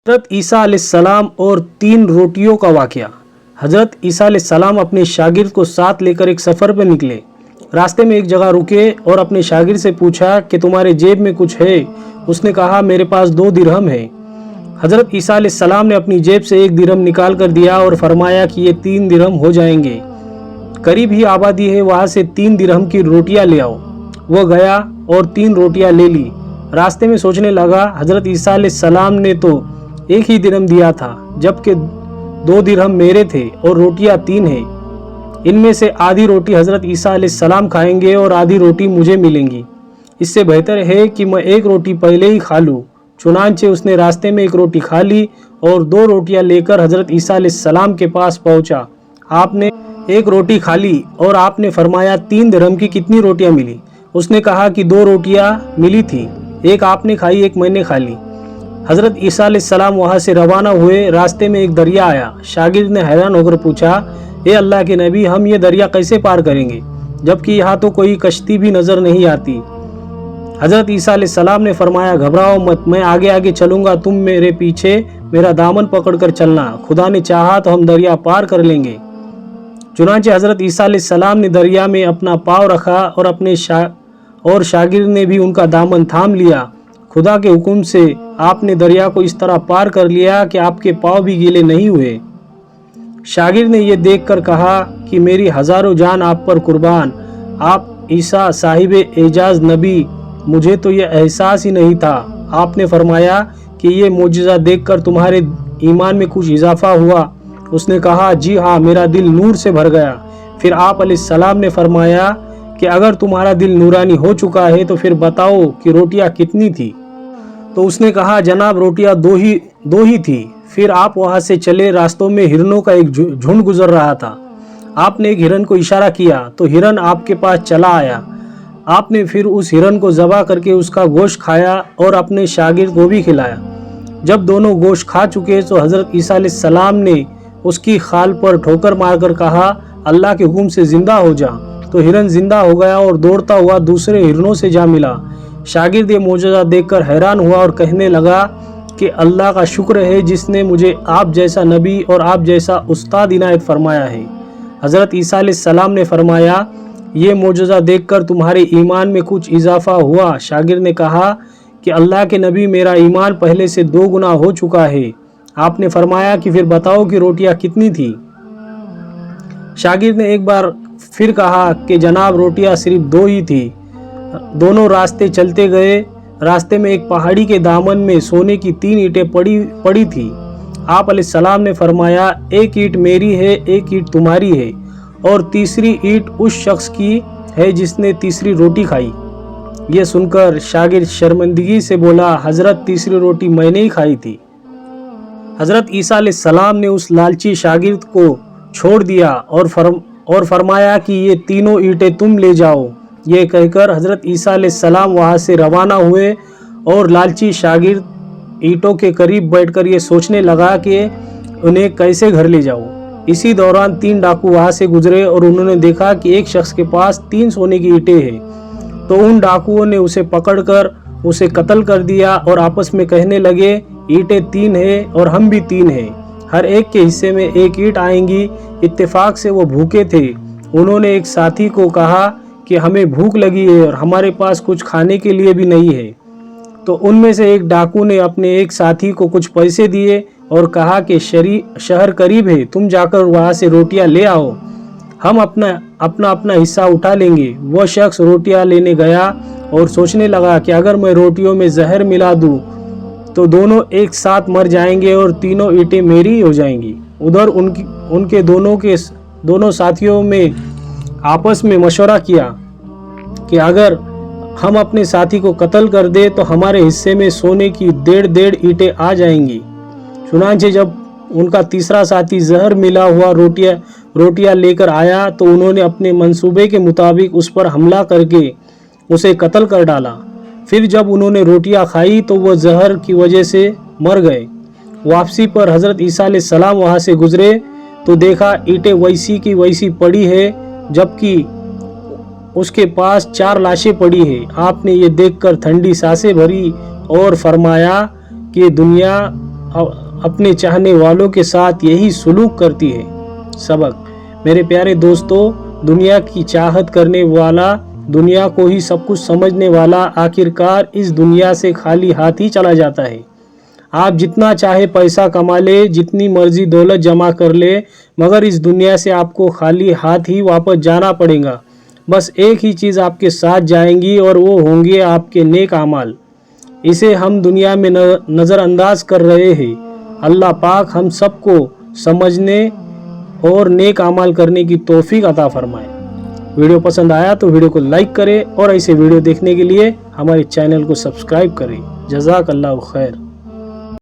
हज़रत ईसा अलैहिस्सलाम और 3 रोटियों का वाक़या। हज़रत ईसा अलैहिस्सलाम अपने शागिर्द को साथ लेकर एक सफ़र पर निकले। रास्ते में एक जगह रुके और अपने शागिर्द से पूछा कि तुम्हारे जेब में कुछ है? उसने कहा मेरे पास 2 दिरहम है। हज़रत ईसा अलैहिस्सलाम ने अपनी जेब से 1 दिरहम निकाल कर दिया और फरमाया कि ये 3 दिरहम हो जाएंगे। करीब ही आबादी है, वहाँ से 3 दिरहम की रोटियाँ ले आओ। वो गया और 3 रोटियाँ ले ली। रास्ते में सोचने लगा, हज़रत ईसा अलैहिस्सलाम ने तो 1 ही दिरहम दिया था, जबकि 2 दिरहम मेरे थे और रोटियाँ 3 हैं। इनमें से आधी रोटी हज़रत ईसा अलैहिस्सलाम खाएंगे और आधी रोटी मुझे मिलेंगी। इससे बेहतर है कि मैं 1 रोटी पहले ही खा लूँ। चुनांचे उसने रास्ते में 1 रोटी खा ली और 2 रोटियाँ लेकर हज़रत ईसा अलैहिस्सलाम के पास पहुँचा। आपने 1 रोटी खा ली और आपने फरमाया 3 दिरहम की कितनी रोटियाँ मिली? उसने कहा कि 2 रोटियाँ मिली थी, 1 आपने खाई, 1 मैंने खा ली। हज़रत ईसा अलैहिस्सलाम वहाँ से रवाना हुए। रास्ते में एक दरिया आया। शागिर्द ने हैरान होकर पूछा, ए अल्लाह के नबी, हम ये दरिया कैसे पार करेंगे, जबकि यहाँ तो कोई कश्ती भी नज़र नहीं आती। हज़रत ईसा अलैहिस्सलाम ने फरमाया, घबराओ मत, मैं आगे आगे चलूँगा, तुम मेरे पीछे मेरा दामन पकड़कर चलना। खुदा ने चाहा तो हम दरिया पार कर लेंगे। चुनांचे हज़रत ईसा अलैहिस्सलाम ने दरिया में अपना पाँव रखा और अपने शागिर्द ने भी उनका दामन थाम लिया। खुदा के हुक्म से आपने दरिया को इस तरह पार कर लिया कि आपके पाँव भी गीले नहीं हुए। शागिर्द ने यह देखकर कहा कि मेरी हज़ारों जान आप पर कुर्बान, आप ईसा साहिब एजाज नबी, मुझे तो यह एहसास ही नहीं था। आपने फरमाया कि ये मोजिज़ा देखकर तुम्हारे ईमान में कुछ इजाफा हुआ? उसने कहा, जी हाँ, मेरा दिल नूर से भर गया। फिर आप अलैहिस्सलाम ने फरमाया कि अगर तुम्हारा दिल नूरानी हो चुका है तो फिर बताओ कि रोटियां कितनी थी? तो उसने कहा, जनाब रोटियां दो ही थी। फिर आप वहां से चले। रास्तों में हिरनों का एक झुंड गुजर रहा था। आपने एक हिरन को इशारा किया तो हिरन आपके पास चला आया। आपने फिर उस हिरन को ज़बह करके उसका गोश्त खाया और अपने शागिर्द को भी खिलाया। जब दोनों गोश्त खा चुके तो हज़रत ईसा अलैहिस्सलाम ने उसकी खाल पर ठोकर मारकर कहा, अल्लाह के हुक्म से ज़िंदा हो जा। तो हिरन जिंदा हो गया और दौड़ता हुआ दूसरे हिरनों से जा मिला। शागिर्द ये मोजज़ा देखकर हैरान हुआ और कहने लगा कि अल्लाह का शुक्र है जिसने मुझे आप जैसा नबी और आप जैसा उस्ताद इनायत फरमाया है। हज़रत ईसा अलैहिस्सलाम ने फरमाया, ये मोजज़ा देखकर तुम्हारे ईमान में कुछ इजाफा हुआ? शागिर्द ने कहा कि अल्लाह के नबी, मेरा ईमान पहले से 2 गुना हो चुका है। आपने फरमाया कि फिर बताओ कि रोटियां कितनी थी? शागिर्द ने एक बार फिर कहा कि जनाब रोटियां सिर्फ 2 ही थी। दोनों रास्ते चलते गए। रास्ते में एक पहाड़ी के दामन में सोने की 3 ईंटें पड़ी थी। आप अलैहिस्सलाम ने फरमाया, 1 ईंट मेरी है, 1 ईंट तुम्हारी है और तीसरी ईंट उस शख्स की है जिसने तीसरी रोटी खाई। यह सुनकर शागिर्द शर्मिंदगी से बोला, हज़रत तीसरी रोटी मैंने ही खाई थी। हज़रत ईसा अलैहिस्सलाम ने उस लालची शागिर्द को छोड़ दिया और फरमाया कि ये तीनों ईंटें तुम ले जाओ। ये कहकर हज़रत ईसा अलैहिस्सलाम वहाँ से रवाना हुए और लालची शागिर्द ईंटों के करीब बैठकर ये सोचने लगा कि उन्हें कैसे घर ले जाऊँ। इसी दौरान 3 डाकू वहाँ से गुजरे और उन्होंने देखा कि एक शख्स के पास 3 सोने की ईंटें हैं। तो उन डाकुओं ने उसे पकड़कर उसे कत्ल कर दिया और आपस में कहने लगे, ईंटें 3 हैं और हम भी 3 हैं, हर एक के हिस्से में 1 ईंट आएंगी। इत्तेफाक से वो भूखे थे। उन्होंने एक साथी को कहा कि हमें भूख लगी है और हमारे पास कुछ खाने के लिए भी नहीं है। तो उनमें से एक डाकू ने अपने एक साथी को कुछ पैसे दिए और कहा कि शहर करीब है, तुम जाकर वहाँ से रोटियाँ ले आओ, हम अपना हिस्सा उठा लेंगे। वह शख्स रोटियाँ लेने गया और सोचने लगा कि अगर मैं रोटियों में जहर मिला दूँ तो दोनों एक साथ मर जाएंगे और तीनों ईंटें मेरी हो जाएंगी। उधर उनके दोनों साथियों में आपस में मशवरा किया कि अगर हम अपने साथी को कत्ल कर दे तो हमारे हिस्से में सोने की 1.5 ईंटें आ जाएंगी। चुनांचे जब उनका तीसरा साथी जहर मिला हुआ रोटियां लेकर आया तो उन्होंने अपने मंसूबे के मुताबिक उस पर हमला करके उसे कत्ल कर डाला। फिर जब उन्होंने रोटियां खाई तो वह जहर की वजह से मर गए। वापसी पर हज़रत ईसा अलैहिस्सलाम वहाँ से गुजरे तो देखा ईंटें वैसी की वैसी पड़ी है, जबकि उसके पास 4 लाशें पड़ी है। आपने ये देखकर ठंडी सांसें भरी और फरमाया कि दुनिया अपने चाहने वालों के साथ यही सलूक करती है। सबक। मेरे प्यारे दोस्तों, दुनिया की चाहत करने वाला, दुनिया को ही सब कुछ समझने वाला आखिरकार इस दुनिया से खाली हाथ ही चला जाता है। आप जितना चाहे पैसा कमा ले, जितनी मर्जी दौलत जमा कर ले, मगर इस दुनिया से आपको खाली हाथ ही वापस जाना पड़ेगा। बस एक ही चीज़ आपके साथ जाएंगी और वो होंगे आपके नेक अमाल। इसे हम दुनिया में नज़रअंदाज कर रहे हैं। अल्लाह पाक हम सबको समझने और नेक अमाल करने की तौफीक अता फरमाए। वीडियो पसंद आया तो वीडियो को लाइक करें और ऐसे वीडियो देखने के लिए हमारे चैनल को सब्सक्राइब करें। जज़ाकल्लाहु खैर।